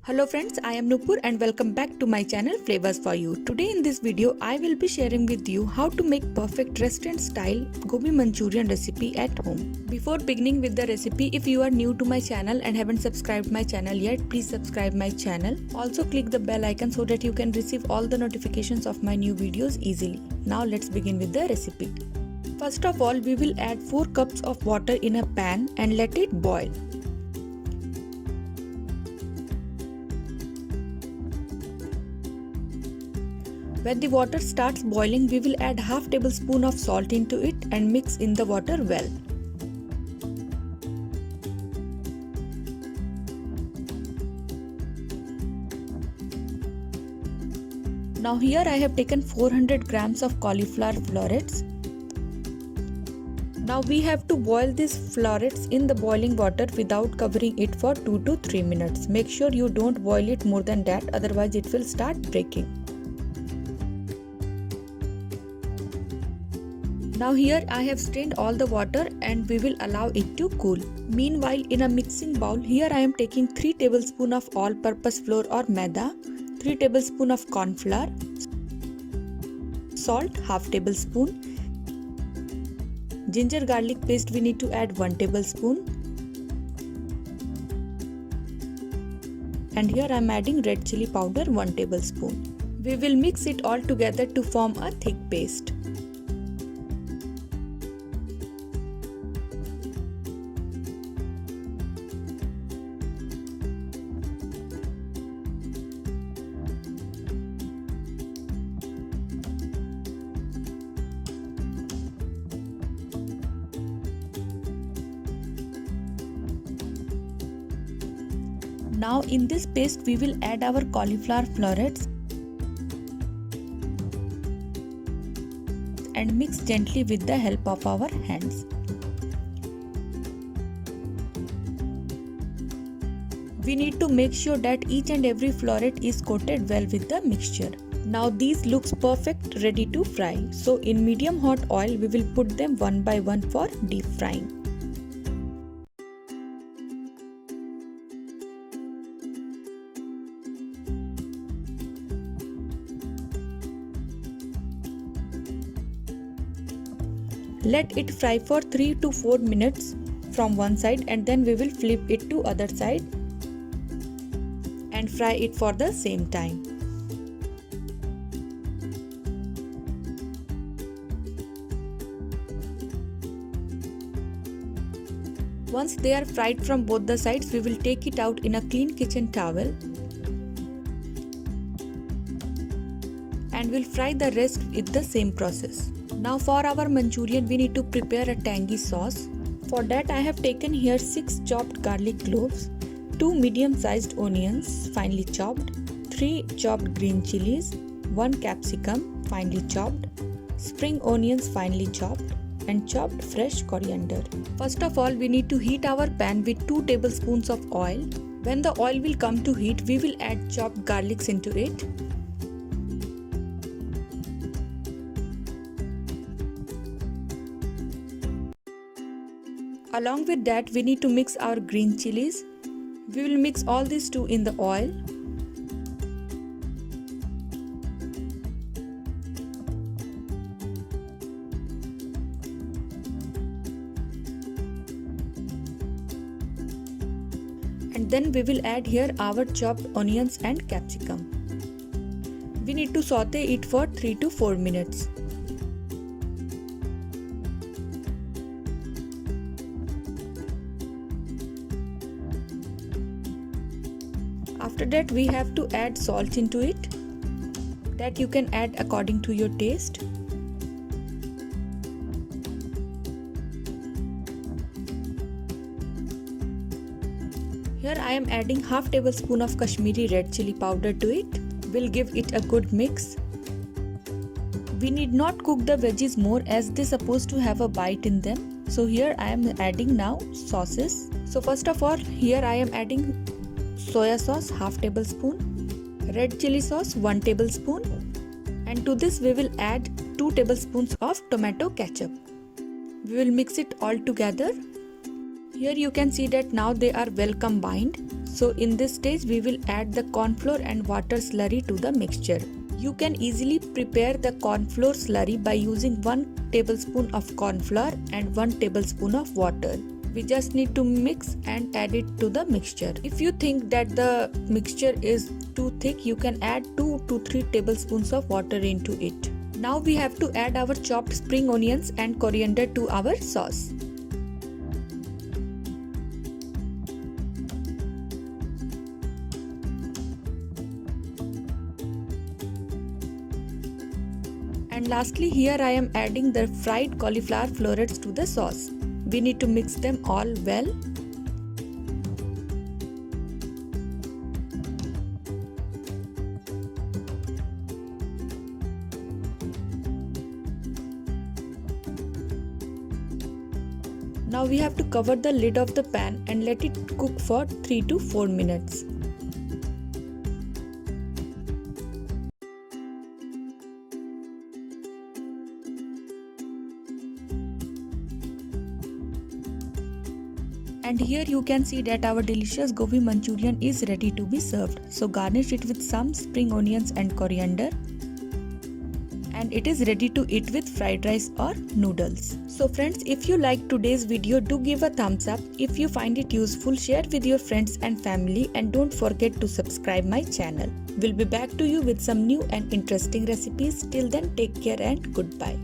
Hello friends, I am Nupur and welcome back to my channel Flavors for You. Today in this video, I will be sharing with you how to make perfect restaurant style Gobi Manchurian recipe at home. Before beginning with the recipe, if you are new to my channel and haven't subscribed my channel yet, please subscribe my channel. Also click the bell icon so that you can receive all the notifications of my new videos easily. Now let's begin with the recipe. First of all, we will add 4 cups of water in a pan and let it boil. When the water starts boiling, we will add half tablespoon of salt into it and mix in the water well. Now here I have taken 400 grams of cauliflower florets. Now we have to boil these florets in the boiling water without covering it for 2 to 3 minutes. Make sure you don't boil it more than that, otherwise it will start breaking. Now here I have strained all the water and we will allow it to cool. Meanwhile, in a mixing bowl, here I am taking 3 tablespoons of all-purpose flour or maida, 3 tablespoons of corn flour, salt half tablespoon, ginger garlic paste we need to add 1 tablespoon, and here I am adding red chili powder 1 tablespoon. We will mix it all together to form a thick paste. Now in this paste we will add our cauliflower florets and mix gently with the help of our hands. We need to make sure that each and every floret is coated well with the mixture. Now these looks perfect, ready to fry. So in medium hot oil we will put them one by one for deep frying. Let it fry for 3 to 4 minutes from one side and then we will flip it to other side and fry it for the same time. Once they are fried from both the sides, we will take it out in a clean kitchen towel and will fry the rest with the same process. Now for our Manchurian we need to prepare a tangy sauce. For that I have taken here 6 chopped garlic cloves, 2 medium sized onions finely chopped, 3 chopped green chilies, 1 capsicum finely chopped, spring onions finely chopped and chopped fresh coriander. First of all, we need to heat our pan with 2 tablespoons of oil. When the oil will come to heat, we will add chopped garlics into it. Along with that, we need to mix our green chilies. We will mix all these two in the oil. And then we will add here our chopped onions and capsicum. We need to saute it for 3 to 4 minutes. After that we have to add salt into it, that you can add according to your taste. Here I am adding half tablespoon of Kashmiri red chili powder to it. We'll give it a good mix. We need not cook the veggies more as they're supposed to have a bite in them. So here I am adding now sauces. So first of all, here I am adding soya sauce half tablespoon, red chili sauce 1 tablespoon, and to this we will add 2 tablespoons of tomato ketchup. We will mix it all together. Here you can see that now they are well combined. So in this stage we will add the corn flour and water slurry to the mixture. You can easily prepare the corn flour slurry by using 1 tablespoon of corn flour and 1 tablespoon of water. We just need to mix and add it to the mixture. If you think that the mixture is too thick, you can add 2 to 3 tablespoons of water into it. Now we have to add our chopped spring onions and coriander to our sauce. And lastly, here I am adding the fried cauliflower florets to the sauce. We need to mix them all well. Now we have to cover the lid of the pan and let it cook for 3 to 4 minutes. And here you can see that our delicious gobi manchurian is ready to be served. So garnish it with some spring onions and coriander. And it is ready to eat with fried rice or noodles. So friends, if you like today's video, do give a thumbs up. If you find it useful, share with your friends and family, and don't forget to subscribe my channel. We'll be back to you with some new and interesting recipes. Till then, take care and goodbye.